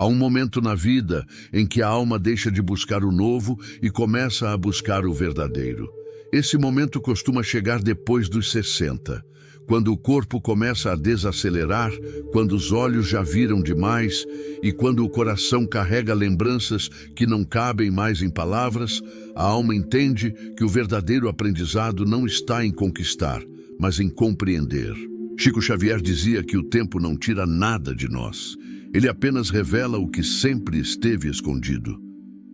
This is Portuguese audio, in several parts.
Há um momento na vida em que a alma deixa de buscar o novo e começa a buscar o verdadeiro. Esse momento costuma chegar depois dos 60, quando o corpo começa a desacelerar, quando os olhos já viram demais e quando o coração carrega lembranças que não cabem mais em palavras. A alma entende que o verdadeiro aprendizado não está em conquistar, mas em compreender. Chico Xavier dizia que o tempo não tira nada de nós. Ele apenas revela o que sempre esteve escondido.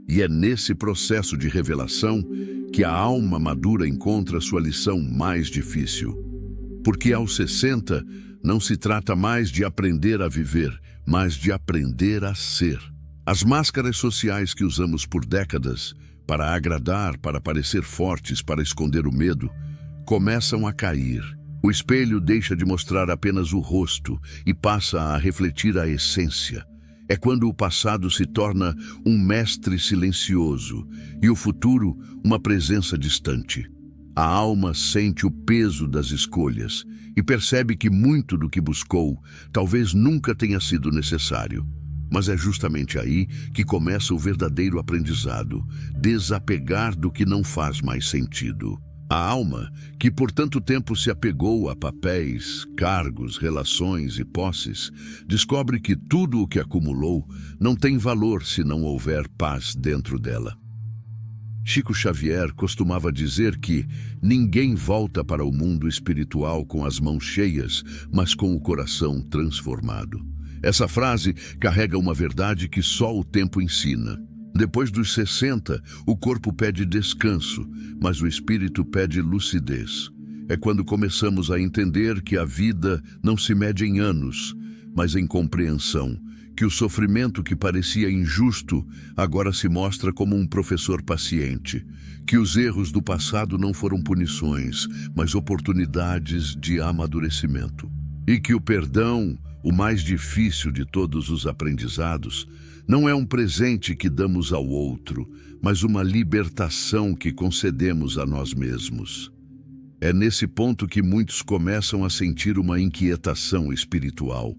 E é nesse processo de revelação que a alma madura encontra sua lição mais difícil. Porque aos 60 não se trata mais de aprender a viver, mas de aprender a ser. As máscaras sociais que usamos por décadas para agradar, para parecer fortes, para esconder o medo, começam a cair. O espelho deixa de mostrar apenas o rosto e passa a refletir a essência. É quando o passado se torna um mestre silencioso e o futuro uma presença distante. A alma sente o peso das escolhas e percebe que muito do que buscou talvez nunca tenha sido necessário. Mas é justamente aí que começa o verdadeiro aprendizado, desapegar do que não faz mais sentido. A alma, que por tanto tempo se apegou a papéis, cargos, relações e posses, descobre que tudo o que acumulou não tem valor se não houver paz dentro dela. Chico Xavier costumava dizer que ninguém volta para o mundo espiritual com as mãos cheias, mas com o coração transformado. Essa frase carrega uma verdade que só o tempo ensina. Depois dos 60, o corpo pede descanso, mas o espírito pede lucidez. É quando começamos a entender que a vida não se mede em anos, mas em compreensão, que o sofrimento que parecia injusto agora se mostra como um professor paciente, que os erros do passado não foram punições, mas oportunidades de amadurecimento. E que o perdão, o mais difícil de todos os aprendizados, não é um presente que damos ao outro, mas uma libertação que concedemos a nós mesmos. É nesse ponto que muitos começam a sentir uma inquietação espiritual,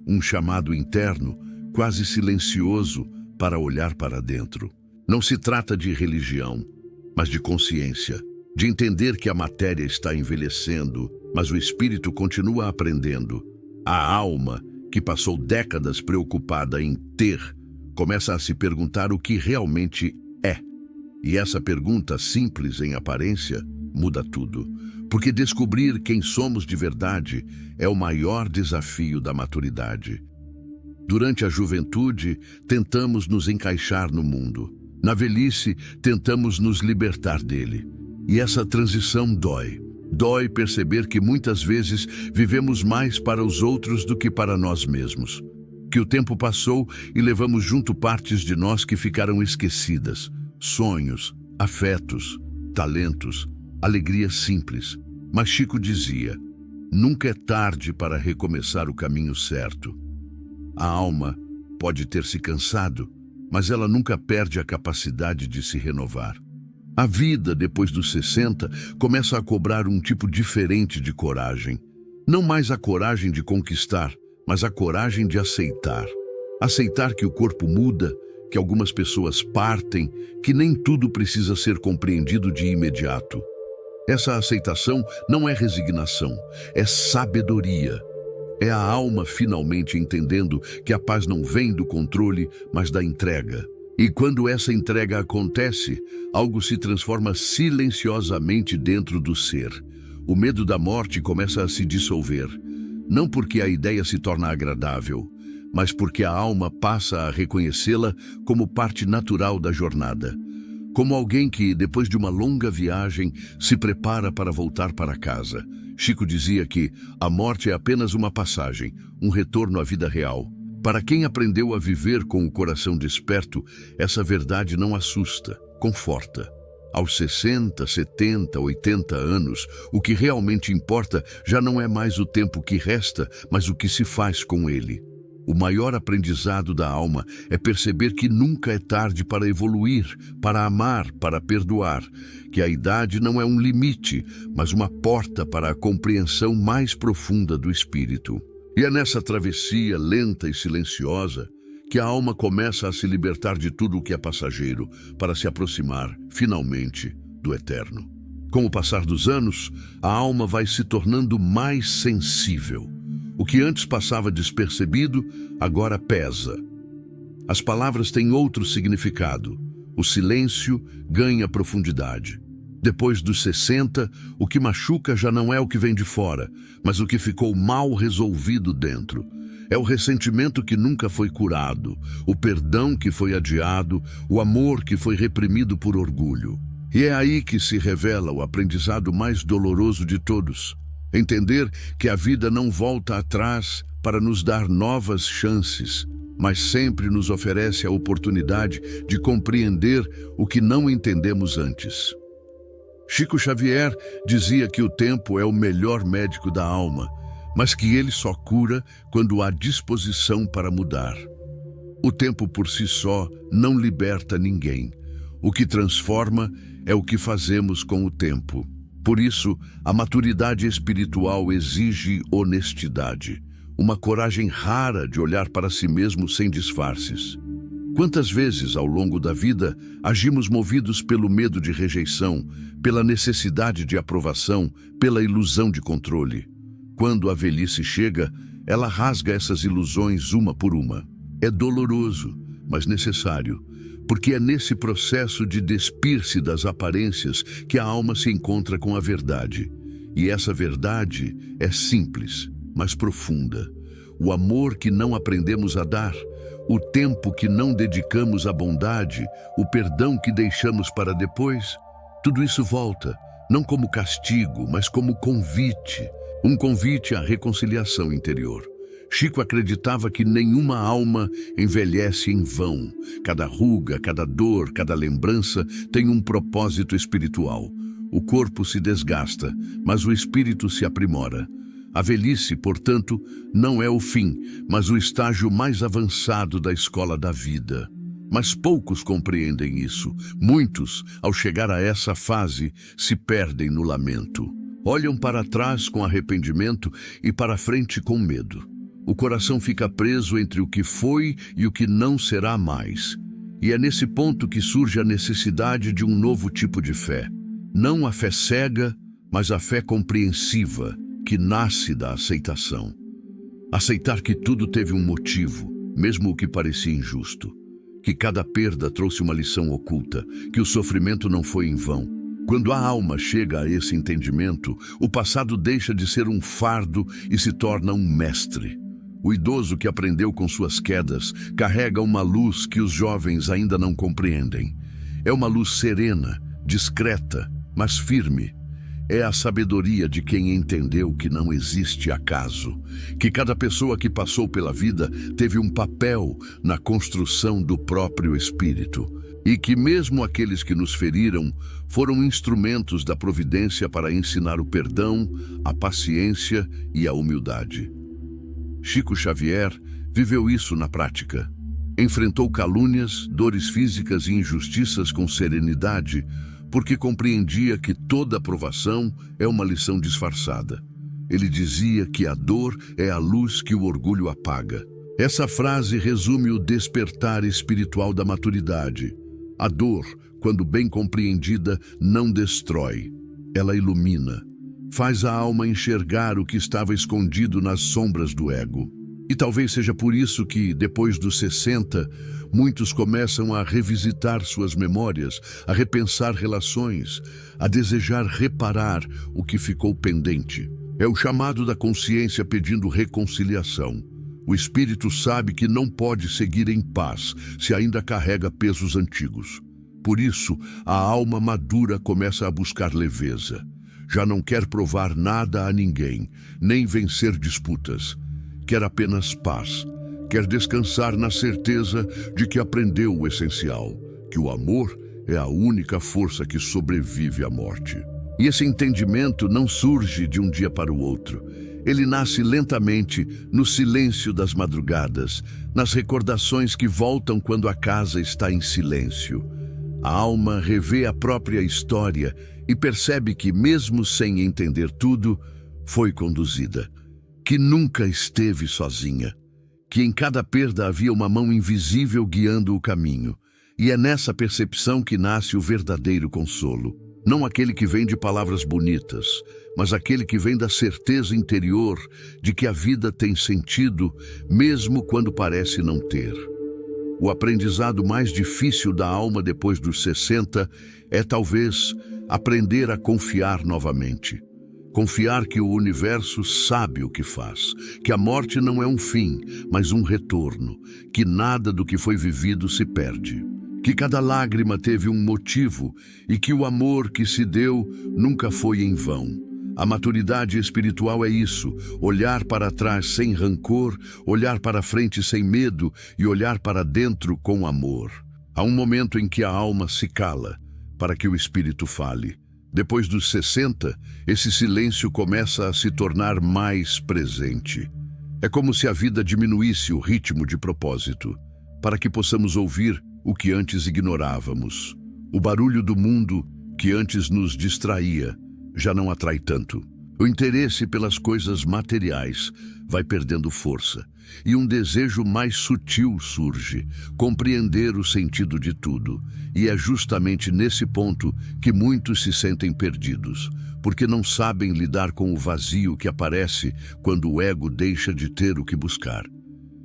um chamado interno, quase silencioso, para olhar para dentro. Não se trata de religião, mas de consciência, de entender que a matéria está envelhecendo, mas o espírito continua aprendendo. A alma, que passou décadas preocupada em ter, começa a se perguntar o que realmente é. E essa pergunta, simples em aparência, muda tudo. Porque descobrir quem somos de verdade é o maior desafio da maturidade. Durante a juventude, tentamos nos encaixar no mundo. Na velhice, tentamos nos libertar dele. E essa transição dói. Dói perceber que muitas vezes vivemos mais para os outros do que para nós mesmos. Que o tempo passou e levamos junto partes de nós que ficaram esquecidas. Sonhos, afetos, talentos, alegria simples. Mas Chico dizia, nunca é tarde para recomeçar o caminho certo. A alma pode ter se cansado, mas ela nunca perde a capacidade de se renovar. A vida, depois dos 60, começa a cobrar um tipo diferente de coragem. Não mais a coragem de conquistar, mas a coragem de aceitar. Aceitar que o corpo muda, que algumas pessoas partem, que nem tudo precisa ser compreendido de imediato. Essa aceitação não é resignação, é sabedoria. É a alma finalmente entendendo que a paz não vem do controle, mas da entrega. E quando essa entrega acontece, algo se transforma silenciosamente dentro do ser. O medo da morte começa a se dissolver. Não porque a ideia se torna agradável, mas porque a alma passa a reconhecê-la como parte natural da jornada. Como alguém que, depois de uma longa viagem, se prepara para voltar para casa. Chico dizia que a morte é apenas uma passagem, um retorno à vida real. Para quem aprendeu a viver com o coração desperto, essa verdade não assusta, conforta. Aos 60, 70, 80 anos, o que realmente importa já não é mais o tempo que resta, mas o que se faz com ele. O maior aprendizado da alma é perceber que nunca é tarde para evoluir, para amar, para perdoar, que a idade não é um limite, mas uma porta para a compreensão mais profunda do espírito. E é nessa travessia lenta e silenciosa que a alma começa a se libertar de tudo o que é passageiro para se aproximar, finalmente, do eterno. Com o passar dos anos, a alma vai se tornando mais sensível. O que antes passava despercebido, agora pesa. As palavras têm outro significado. O silêncio ganha profundidade. Depois dos 60, o que machuca já não é o que vem de fora, mas o que ficou mal resolvido dentro. É o ressentimento que nunca foi curado, o perdão que foi adiado, o amor que foi reprimido por orgulho. E é aí que se revela o aprendizado mais doloroso de todos. Entender que a vida não volta atrás para nos dar novas chances, mas sempre nos oferece a oportunidade de compreender o que não entendemos antes. Chico Xavier dizia que o tempo é o melhor médico da alma, mas que ele só cura quando há disposição para mudar. O tempo por si só não liberta ninguém. O que transforma é o que fazemos com o tempo. Por isso, a maturidade espiritual exige honestidade, uma coragem rara de olhar para si mesmo sem disfarces. Quantas vezes, ao longo da vida, agimos movidos pelo medo de rejeição, pela necessidade de aprovação, pela ilusão de controle? Quando a velhice chega, ela rasga essas ilusões uma por uma. É doloroso, mas necessário, porque é nesse processo de despir-se das aparências que a alma se encontra com a verdade. E essa verdade é simples, mas profunda. O amor que não aprendemos a dar, o tempo que não dedicamos à bondade, o perdão que deixamos para depois, tudo isso volta, não como castigo, mas como convite. Um convite à reconciliação interior. Chico acreditava que nenhuma alma envelhece em vão. Cada ruga, cada dor, cada lembrança tem um propósito espiritual. O corpo se desgasta, mas o espírito se aprimora. A velhice, portanto, não é o fim, mas o estágio mais avançado da escola da vida. Mas poucos compreendem isso. Muitos, ao chegar a essa fase, se perdem no lamento. Olham para trás com arrependimento e para frente com medo. O coração fica preso entre o que foi e o que não será mais. E é nesse ponto que surge a necessidade de um novo tipo de fé. Não a fé cega, mas a fé compreensiva, que nasce da aceitação. Aceitar que tudo teve um motivo, mesmo o que parecia injusto. Que cada perda trouxe uma lição oculta, que o sofrimento não foi em vão. Quando a alma chega a esse entendimento, o passado deixa de ser um fardo e se torna um mestre. O idoso que aprendeu com suas quedas carrega uma luz que os jovens ainda não compreendem. É uma luz serena, discreta, mas firme. É a sabedoria de quem entendeu que não existe acaso, que cada pessoa que passou pela vida teve um papel na construção do próprio espírito, e que mesmo aqueles que nos feriram foram instrumentos da providência para ensinar o perdão, a paciência e a humildade. Chico Xavier viveu isso na prática. Enfrentou calúnias, dores físicas e injustiças com serenidade, porque compreendia que toda aprovação é uma lição disfarçada. Ele dizia que a dor é a luz que o orgulho apaga. Essa frase resume o despertar espiritual da maturidade. A dor, quando bem compreendida, não destrói. Ela ilumina. Faz a alma enxergar o que estava escondido nas sombras do ego. E talvez seja por isso que, depois dos 60, muitos começam a revisitar suas memórias, a repensar relações, a desejar reparar o que ficou pendente. É o chamado da consciência pedindo reconciliação. O espírito sabe que não pode seguir em paz se ainda carrega pesos antigos. Por isso, a alma madura começa a buscar leveza. Já não quer provar nada a ninguém, nem vencer disputas. Quer apenas paz. Quer descansar na certeza de que aprendeu o essencial, que o amor é a única força que sobrevive à morte. E esse entendimento não surge de um dia para o outro. Ele nasce lentamente no silêncio das madrugadas, nas recordações que voltam quando a casa está em silêncio. A alma revê a própria história e percebe que, mesmo sem entender tudo, foi conduzida, que nunca esteve sozinha, que em cada perda havia uma mão invisível guiando o caminho. E é nessa percepção que nasce o verdadeiro consolo. Não aquele que vem de palavras bonitas, mas aquele que vem da certeza interior de que a vida tem sentido, mesmo quando parece não ter. O aprendizado mais difícil da alma depois dos 60 é talvez aprender a confiar novamente. Confiar que o universo sabe o que faz, que a morte não é um fim, mas um retorno, que nada do que foi vivido se perde, que cada lágrima teve um motivo e que o amor que se deu nunca foi em vão. A maturidade espiritual é isso, olhar para trás sem rancor, olhar para frente sem medo e olhar para dentro com amor. Há um momento em que a alma se cala para que o espírito fale. Depois dos 60, esse silêncio começa a se tornar mais presente. É como se a vida diminuísse o ritmo de propósito, para que possamos ouvir o que antes ignorávamos. O barulho do mundo que antes nos distraía já não atrai tanto. O interesse pelas coisas materiais vai perdendo força e um desejo mais sutil surge, compreender o sentido de tudo. E é justamente nesse ponto que muitos se sentem perdidos, porque não sabem lidar com o vazio que aparece quando o ego deixa de ter o que buscar.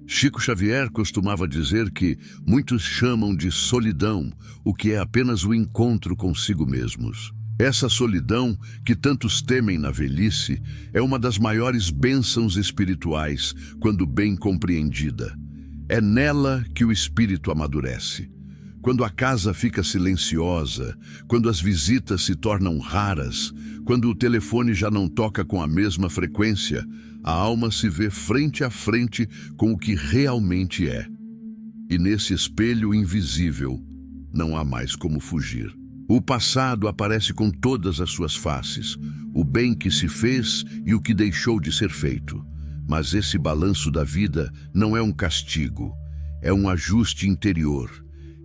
Chico Xavier costumava dizer que muitos chamam de solidão o que é apenas o encontro consigo mesmos. Essa solidão, que tantos temem na velhice, é uma das maiores bênçãos espirituais quando bem compreendida. É nela que o espírito amadurece. Quando a casa fica silenciosa, quando as visitas se tornam raras, quando o telefone já não toca com a mesma frequência, a alma se vê frente a frente com o que realmente é. E nesse espelho invisível, não há mais como fugir. O passado aparece com todas as suas faces, o bem que se fez e o que deixou de ser feito. Mas esse balanço da vida não é um castigo, é um ajuste interior.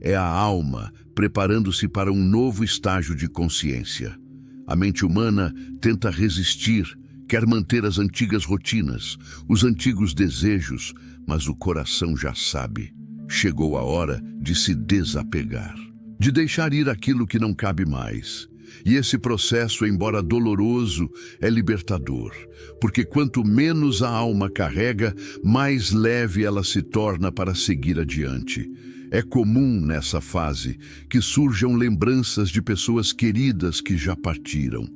É a alma preparando-se para um novo estágio de consciência. A mente humana tenta resistir, quer manter as antigas rotinas, os antigos desejos, mas o coração já sabe. Chegou a hora de se desapegar, de deixar ir aquilo que não cabe mais. E esse processo, embora doloroso, é libertador, porque quanto menos a alma carrega, mais leve ela se torna para seguir adiante. É comum nessa fase que surjam lembranças de pessoas queridas que já partiram,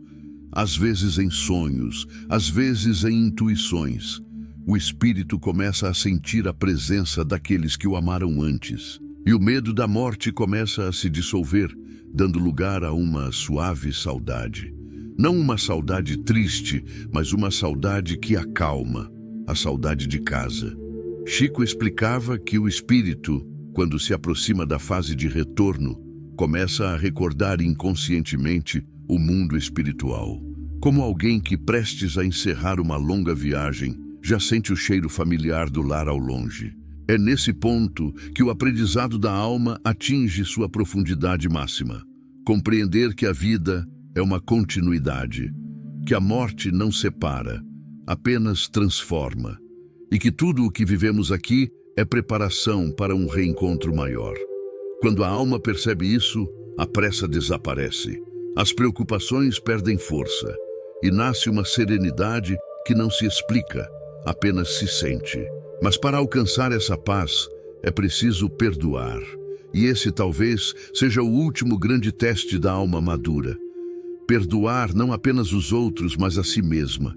às vezes em sonhos, às vezes em intuições. O espírito começa a sentir a presença daqueles que o amaram antes. E o medo da morte começa a se dissolver, dando lugar a uma suave saudade. Não uma saudade triste, mas uma saudade que acalma, a saudade de casa. Chico explicava que o espírito, quando se aproxima da fase de retorno, começa a recordar inconscientemente o mundo espiritual. Como alguém que, prestes a encerrar uma longa viagem, já sente o cheiro familiar do lar ao longe. É nesse ponto que o aprendizado da alma atinge sua profundidade máxima. Compreender que a vida é uma continuidade, que a morte não separa, apenas transforma, e que tudo o que vivemos aqui é preparação para um reencontro maior. Quando a alma percebe isso, a pressa desaparece, as preocupações perdem força, e nasce uma serenidade que não se explica, apenas se sente. Mas para alcançar essa paz, é preciso perdoar. E esse talvez seja o último grande teste da alma madura. Perdoar não apenas os outros, mas a si mesma.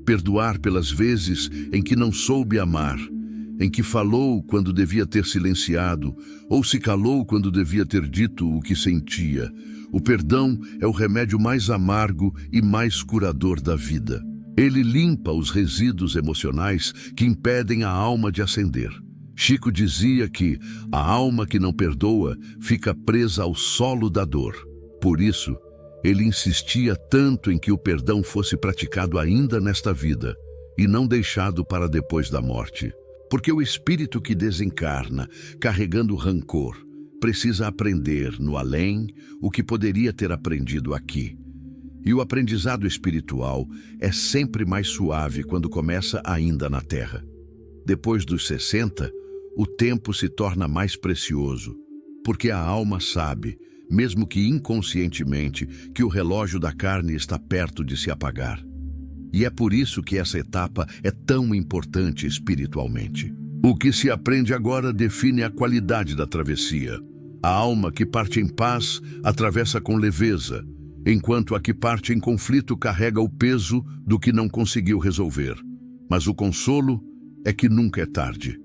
Perdoar pelas vezes em que não soube amar, em que falou quando devia ter silenciado, ou se calou quando devia ter dito o que sentia. O perdão é o remédio mais amargo e mais curador da vida. Ele limpa os resíduos emocionais que impedem a alma de ascender. Chico dizia que a alma que não perdoa fica presa ao solo da dor. Por isso, ele insistia tanto em que o perdão fosse praticado ainda nesta vida e não deixado para depois da morte. Porque o espírito que desencarna, carregando rancor, precisa aprender no além o que poderia ter aprendido aqui. E o aprendizado espiritual é sempre mais suave quando começa ainda na terra. Depois dos 60, o tempo se torna mais precioso, porque a alma sabe, mesmo que inconscientemente, que o relógio da carne está perto de se apagar. E é por isso que essa etapa é tão importante espiritualmente. O que se aprende agora define a qualidade da travessia. A alma que parte em paz atravessa com leveza, enquanto a que parte em conflito carrega o peso do que não conseguiu resolver. Mas o consolo é que nunca é tarde.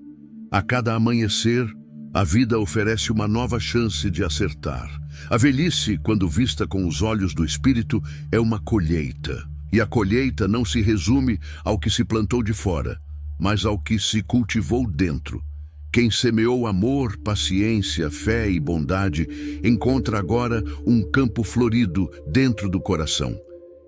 A cada amanhecer, a vida oferece uma nova chance de acertar. A velhice, quando vista com os olhos do espírito, é uma colheita. E a colheita não se resume ao que se plantou de fora, mas ao que se cultivou dentro. Quem semeou amor, paciência, fé e bondade, encontra agora um campo florido dentro do coração.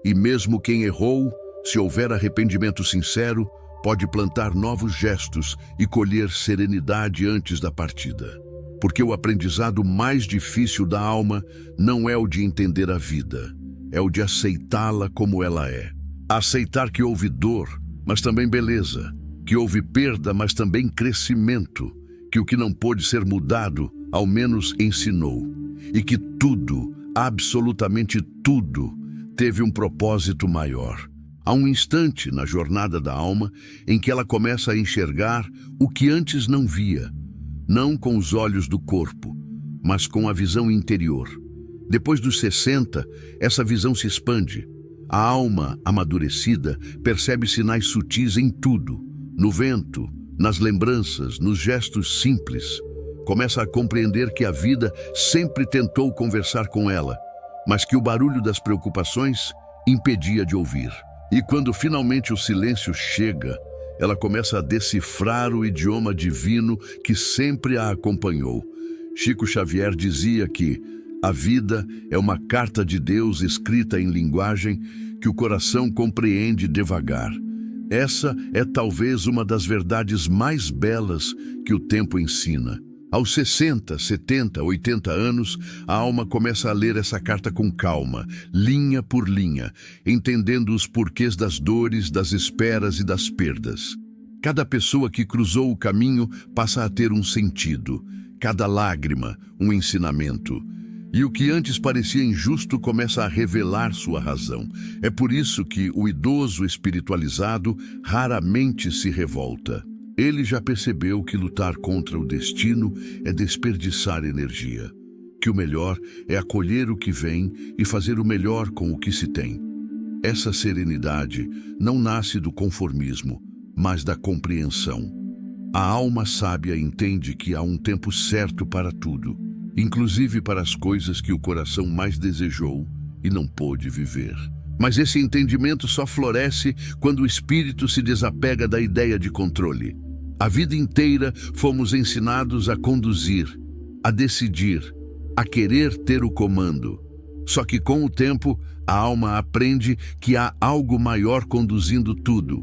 E mesmo quem errou, se houver arrependimento sincero, pode plantar novos gestos e colher serenidade antes da partida. Porque o aprendizado mais difícil da alma não é o de entender a vida, é o de aceitá-la como ela é. Aceitar que houve dor, mas também beleza, que houve perda, mas também crescimento, que o que não pôde ser mudado, ao menos ensinou, e que tudo, absolutamente tudo, teve um propósito maior. Há um instante na jornada da alma em que ela começa a enxergar o que antes não via, não com os olhos do corpo, mas com a visão interior. Depois dos 60, essa visão se expande. A alma amadurecida percebe sinais sutis em tudo, no vento, nas lembranças, nos gestos simples. Começa a compreender que a vida sempre tentou conversar com ela, mas que o barulho das preocupações impedia de ouvir. E quando finalmente o silêncio chega, ela começa a decifrar o idioma divino que sempre a acompanhou. Chico Xavier dizia que a vida é uma carta de Deus escrita em linguagem que o coração compreende devagar. Essa é talvez uma das verdades mais belas que o tempo ensina. Aos 60, 70, 80 anos, a alma começa a ler essa carta com calma, linha por linha, entendendo os porquês das dores, das esperas e das perdas. Cada pessoa que cruzou o caminho passa a ter um sentido, cada lágrima, um ensinamento. E o que antes parecia injusto começa a revelar sua razão. É por isso que o idoso espiritualizado raramente se revolta. Ele já percebeu que lutar contra o destino é desperdiçar energia, que o melhor é acolher o que vem e fazer o melhor com o que se tem. Essa serenidade não nasce do conformismo, mas da compreensão. A alma sábia entende que há um tempo certo para tudo, inclusive para as coisas que o coração mais desejou e não pôde viver. Mas esse entendimento só floresce quando o espírito se desapega da ideia de controle. A vida inteira fomos ensinados a conduzir, a decidir, a querer ter o comando. Só que com o tempo, a alma aprende que há algo maior conduzindo tudo.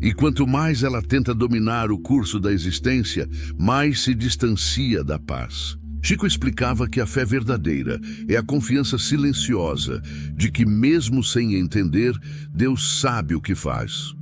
E quanto mais ela tenta dominar o curso da existência, mais se distancia da paz. Chico explicava que a fé verdadeira é a confiança silenciosa de que, mesmo sem entender, Deus sabe o que faz.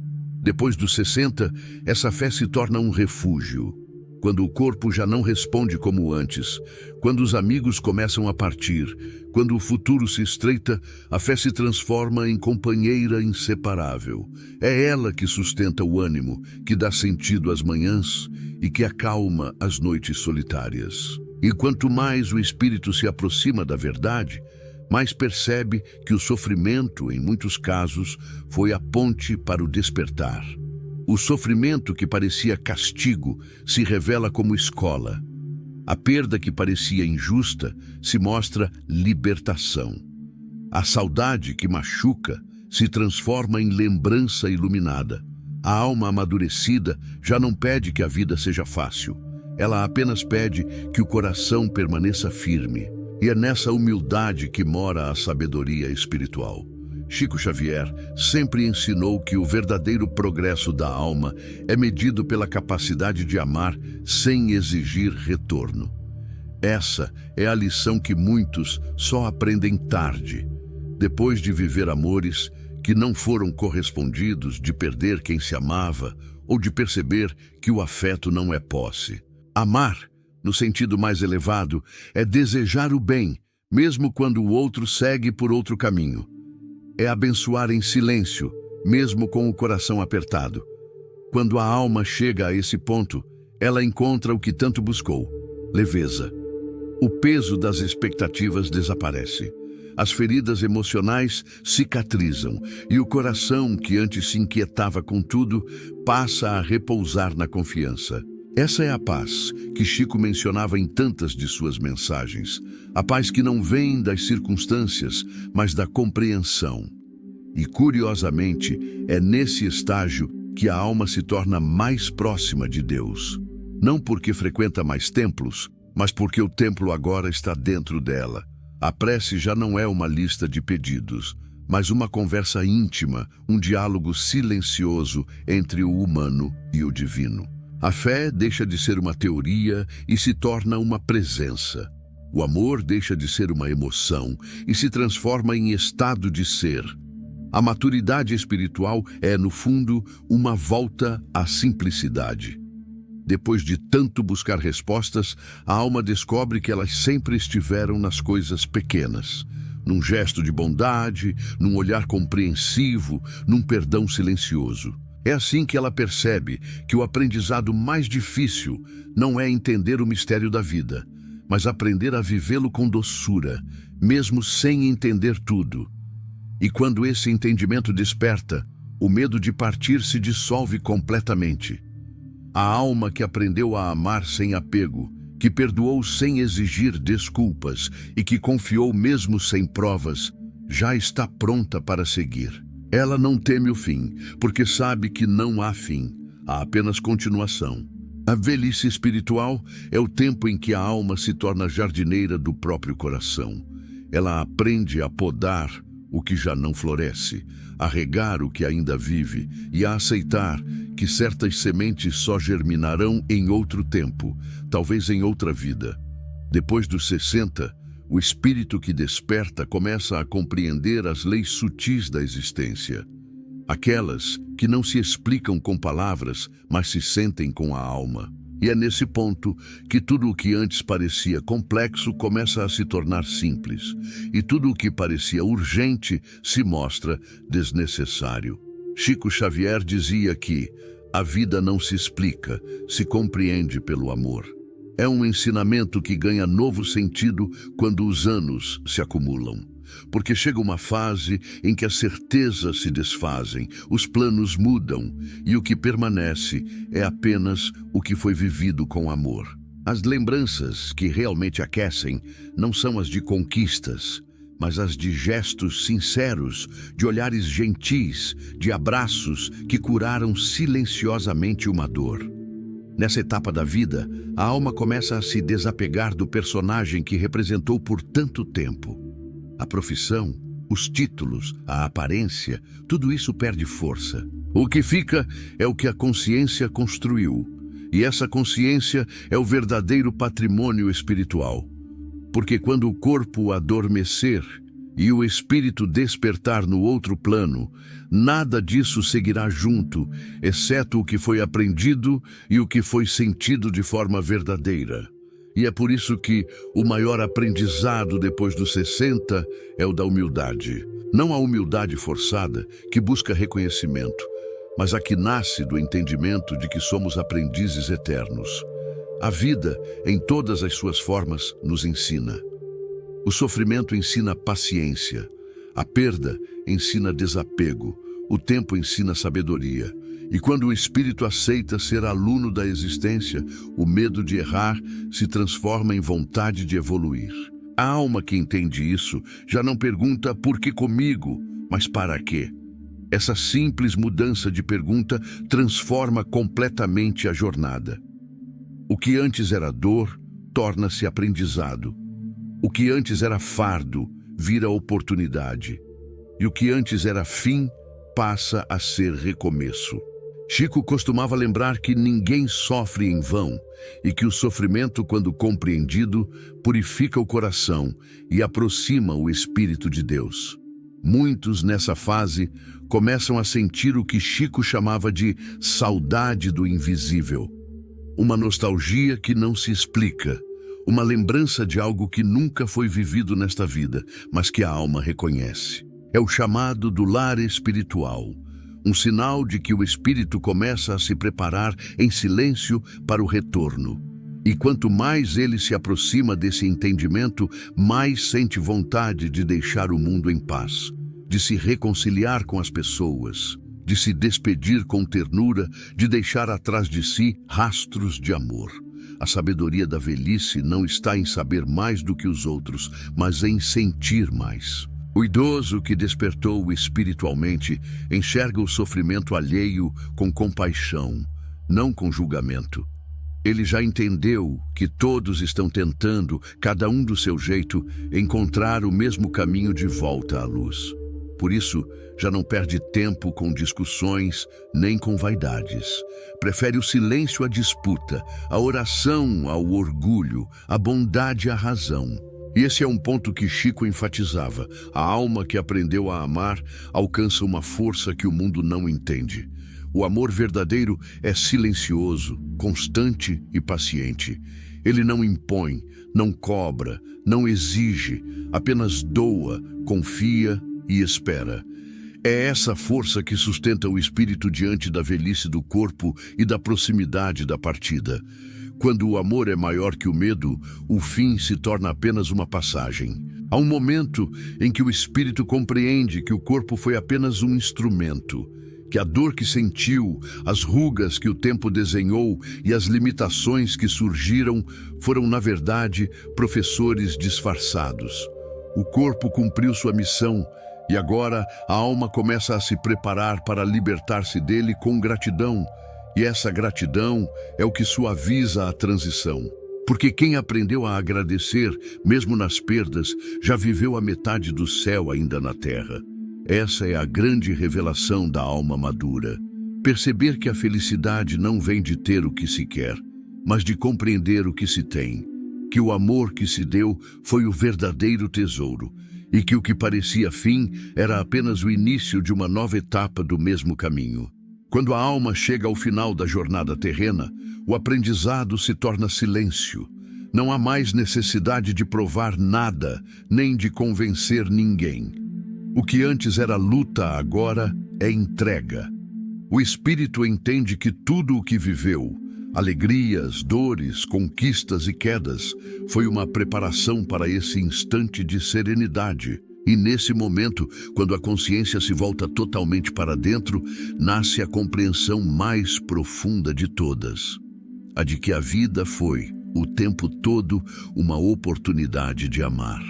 Depois dos 60, essa fé se torna um refúgio. Quando o corpo já não responde como antes, quando os amigos começam a partir, quando o futuro se estreita, a fé se transforma em companheira inseparável. É ela que sustenta o ânimo, que dá sentido às manhãs e que acalma as noites solitárias. E quanto mais o espírito se aproxima da verdade, mais percebe que o sofrimento, em muitos casos, foi a ponte para o despertar. O sofrimento que parecia castigo se revela como escola. A perda que parecia injusta se mostra libertação. A saudade que machuca se transforma em lembrança iluminada. A alma amadurecida já não pede que a vida seja fácil. Ela apenas pede que o coração permaneça firme. E é nessa humildade que mora a sabedoria espiritual. Chico Xavier sempre ensinou que o verdadeiro progresso da alma é medido pela capacidade de amar sem exigir retorno. Essa é a lição que muitos só aprendem tarde, depois de viver amores que não foram correspondidos, de perder quem se amava ou de perceber que o afeto não é posse. Amar, no sentido mais elevado, é desejar o bem, mesmo quando o outro segue por outro caminho. É abençoar em silêncio, mesmo com o coração apertado. Quando a alma chega a esse ponto, ela encontra o que tanto buscou: leveza. O peso das expectativas desaparece. As feridas emocionais cicatrizam e o coração, que antes se inquietava com tudo, passa a repousar na confiança. Essa é a paz que Chico mencionava em tantas de suas mensagens. A paz que não vem das circunstâncias, mas da compreensão. E, curiosamente, é nesse estágio que a alma se torna mais próxima de Deus. Não porque frequenta mais templos, mas porque o templo agora está dentro dela. A prece já não é uma lista de pedidos, mas uma conversa íntima, um diálogo silencioso entre o humano e o divino. A fé deixa de ser uma teoria e se torna uma presença. O amor deixa de ser uma emoção e se transforma em estado de ser. A maturidade espiritual é, no fundo, uma volta à simplicidade. Depois de tanto buscar respostas, a alma descobre que elas sempre estiveram nas coisas pequenas, num gesto de bondade, num olhar compreensivo, num perdão silencioso. É assim que ela percebe que o aprendizado mais difícil não é entender o mistério da vida, mas aprender a vivê-lo com doçura, mesmo sem entender tudo. E quando esse entendimento desperta, o medo de partir se dissolve completamente. A alma que aprendeu a amar sem apego, que perdoou sem exigir desculpas e que confiou mesmo sem provas, já está pronta para seguir. Ela não teme o fim, porque sabe que não há fim, há apenas continuação. A velhice espiritual é o tempo em que a alma se torna jardineira do próprio coração. Ela aprende a podar o que já não floresce, a regar o que ainda vive e a aceitar que certas sementes só germinarão em outro tempo, talvez em outra vida. Depois dos 60, o espírito que desperta começa a compreender as leis sutis da existência. Aquelas que não se explicam com palavras, mas se sentem com a alma. E é nesse ponto que tudo o que antes parecia complexo começa a se tornar simples, e tudo o que parecia urgente se mostra desnecessário. Chico Xavier dizia que a vida não se explica, se compreende pelo amor. É um ensinamento que ganha novo sentido quando os anos se acumulam. Porque chega uma fase em que as certezas se desfazem, os planos mudam e o que permanece é apenas o que foi vivido com amor. As lembranças que realmente aquecem não são as de conquistas, mas as de gestos sinceros, de olhares gentis, de abraços que curaram silenciosamente uma dor. Nessa etapa da vida, a alma começa a se desapegar do personagem que representou por tanto tempo. A profissão, os títulos, a aparência, tudo isso perde força. O que fica é o que a consciência construiu. E essa consciência é o verdadeiro patrimônio espiritual. Porque quando o corpo adormecer e o espírito despertar no outro plano, nada disso seguirá junto, exceto o que foi aprendido e o que foi sentido de forma verdadeira. E é por isso que o maior aprendizado depois dos 60 é o da humildade. Não a humildade forçada, que busca reconhecimento, mas a que nasce do entendimento de que somos aprendizes eternos. A vida, em todas as suas formas, nos ensina. O sofrimento ensina paciência, a perda ensina desapego, o tempo ensina sabedoria. E quando o espírito aceita ser aluno da existência, o medo de errar se transforma em vontade de evoluir. A alma que entende isso já não pergunta por que comigo, mas para quê. Essa simples mudança de pergunta transforma completamente a jornada. O que antes era dor, torna-se aprendizado. O que antes era fardo, vira oportunidade. E o que antes era fim, passa a ser recomeço. Chico costumava lembrar que ninguém sofre em vão e que o sofrimento, quando compreendido, purifica o coração e aproxima o Espírito de Deus. Muitos, nessa fase, começam a sentir o que Chico chamava de saudade do invisível. Uma nostalgia que não se explica, uma lembrança de algo que nunca foi vivido nesta vida, mas que a alma reconhece. É o chamado do lar espiritual, um sinal de que o espírito começa a se preparar em silêncio para o retorno. E quanto mais ele se aproxima desse entendimento, mais sente vontade de deixar o mundo em paz, de se reconciliar com as pessoas, de se despedir com ternura, de deixar atrás de si rastros de amor. A sabedoria da velhice não está em saber mais do que os outros, mas em sentir mais. O idoso que despertou espiritualmente enxerga o sofrimento alheio com compaixão, não com julgamento. Ele já entendeu que todos estão tentando, cada um do seu jeito, encontrar o mesmo caminho de volta à luz. Por isso, já não perde tempo com discussões nem com vaidades. Prefere o silêncio à disputa, a oração ao orgulho, a bondade à razão. E esse é um ponto que Chico enfatizava. A alma que aprendeu a amar alcança uma força que o mundo não entende. O amor verdadeiro é silencioso, constante e paciente. Ele não impõe, não cobra, não exige, apenas doa, confia e espera. É essa força que sustenta o espírito diante da velhice do corpo e da proximidade da partida. Quando o amor é maior que o medo, o fim se torna apenas uma passagem. Há um momento em que o espírito compreende que o corpo foi apenas um instrumento, que a dor que sentiu, as rugas que o tempo desenhou e as limitações que surgiram foram, na verdade, professores disfarçados. O corpo cumpriu sua missão e agora a alma começa a se preparar para libertar-se dele com gratidão. E essa gratidão é o que suaviza a transição. Porque quem aprendeu a agradecer, mesmo nas perdas, já viveu a metade do céu ainda na terra. Essa é a grande revelação da alma madura. Perceber que a felicidade não vem de ter o que se quer, mas de compreender o que se tem. Que o amor que se deu foi o verdadeiro tesouro, e que o que parecia fim era apenas o início de uma nova etapa do mesmo caminho. Quando a alma chega ao final da jornada terrena, o aprendizado se torna silêncio. Não há mais necessidade de provar nada, nem de convencer ninguém. O que antes era luta, agora é entrega. O espírito entende que tudo o que viveu, alegrias, dores, conquistas e quedas, foi uma preparação para esse instante de serenidade. E nesse momento, quando a consciência se volta totalmente para dentro, nasce a compreensão mais profunda de todas. A de que a vida foi, o tempo todo, uma oportunidade de amar.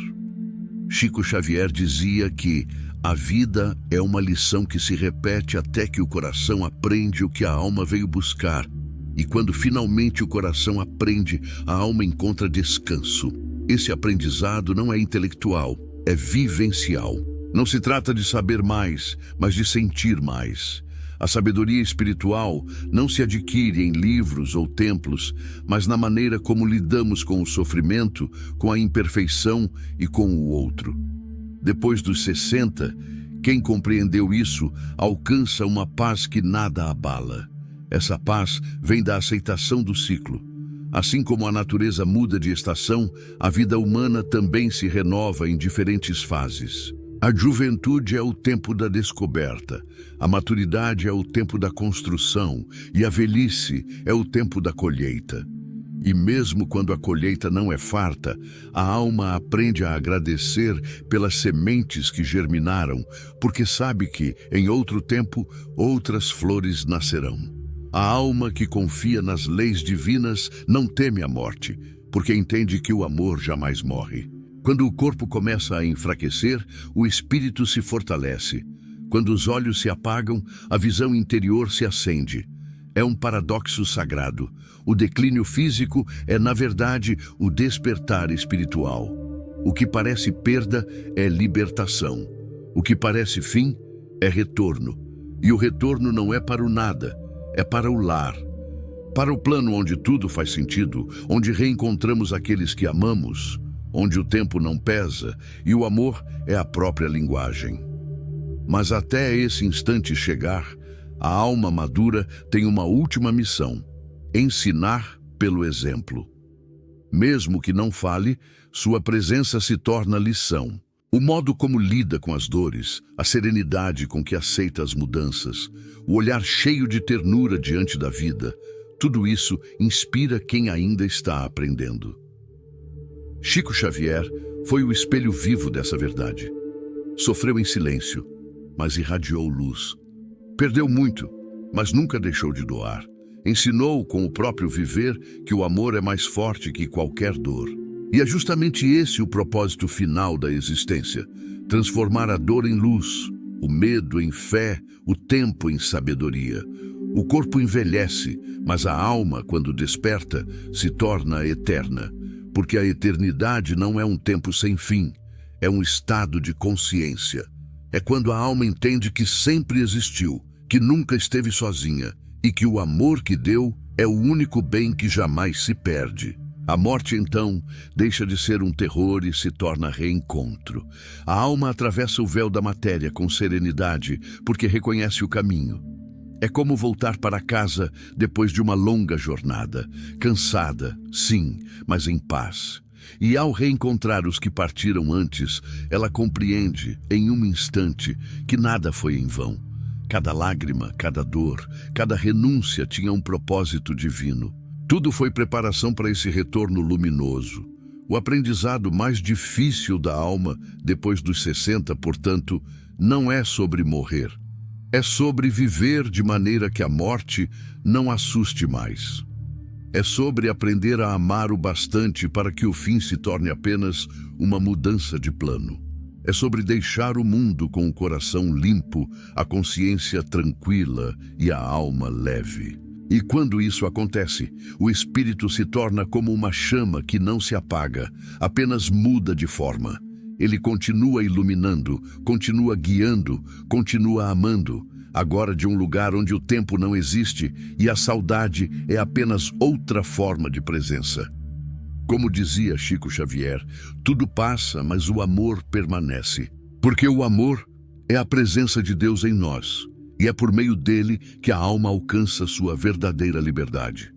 Chico Xavier dizia que a vida é uma lição que se repete até que o coração aprende o que a alma veio buscar. E quando finalmente o coração aprende, a alma encontra descanso. Esse aprendizado não é intelectual, é vivencial. Não se trata de saber mais, mas de sentir mais. A sabedoria espiritual não se adquire em livros ou templos, mas na maneira como lidamos com o sofrimento, com a imperfeição e com o outro. Depois dos 60, quem compreendeu isso alcança uma paz que nada abala. Essa paz vem da aceitação do ciclo. Assim como a natureza muda de estação, a vida humana também se renova em diferentes fases. A juventude é o tempo da descoberta, a maturidade é o tempo da construção e a velhice é o tempo da colheita. E mesmo quando a colheita não é farta, a alma aprende a agradecer pelas sementes que germinaram, porque sabe que, em outro tempo, outras flores nascerão. A alma que confia nas leis divinas não teme a morte, porque entende que o amor jamais morre. Quando o corpo começa a enfraquecer, o espírito se fortalece. Quando os olhos se apagam, a visão interior se acende. É um paradoxo sagrado. O declínio físico é, na verdade, o despertar espiritual. O que parece perda é libertação. O que parece fim é retorno. E o retorno não é para o nada, é para o lar. Para o plano onde tudo faz sentido, onde reencontramos aqueles que amamos, onde o tempo não pesa e o amor é a própria linguagem. Mas até esse instante chegar, a alma madura tem uma última missão: ensinar pelo exemplo. Mesmo que não fale, sua presença se torna lição. O modo como lida com as dores, a serenidade com que aceita as mudanças, o olhar cheio de ternura diante da vida, tudo isso inspira quem ainda está aprendendo. Chico Xavier foi o espelho vivo dessa verdade. Sofreu em silêncio, mas irradiou luz. Perdeu muito, mas nunca deixou de doar. Ensinou com o próprio viver que o amor é mais forte que qualquer dor. E é justamente esse o propósito final da existência: transformar a dor em luz, o medo em fé, o tempo em sabedoria. O corpo envelhece, mas a alma, quando desperta, se torna eterna, porque a eternidade não é um tempo sem fim, é um estado de consciência. É quando a alma entende que sempre existiu, que nunca esteve sozinha e que o amor que deu é o único bem que jamais se perde. A morte, então, deixa de ser um terror e se torna reencontro. A alma atravessa o véu da matéria com serenidade, porque reconhece o caminho. É como voltar para casa depois de uma longa jornada, cansada, sim, mas em paz. E ao reencontrar os que partiram antes, ela compreende, em um instante, que nada foi em vão. Cada lágrima, cada dor, cada renúncia tinha um propósito divino. Tudo foi preparação para esse retorno luminoso. O aprendizado mais difícil da alma, depois dos 60, portanto, não é sobre morrer. É sobre viver de maneira que a morte não assuste mais. É sobre aprender a amar o bastante para que o fim se torne apenas uma mudança de plano. É sobre deixar o mundo com o coração limpo, a consciência tranquila e a alma leve. E quando isso acontece, o espírito se torna como uma chama que não se apaga, apenas muda de forma. Ele continua iluminando, continua guiando, continua amando, agora de um lugar onde o tempo não existe e a saudade é apenas outra forma de presença. Como dizia Chico Xavier, tudo passa, mas o amor permanece. Porque o amor é a presença de Deus em nós, e é por meio dele que a alma alcança sua verdadeira liberdade.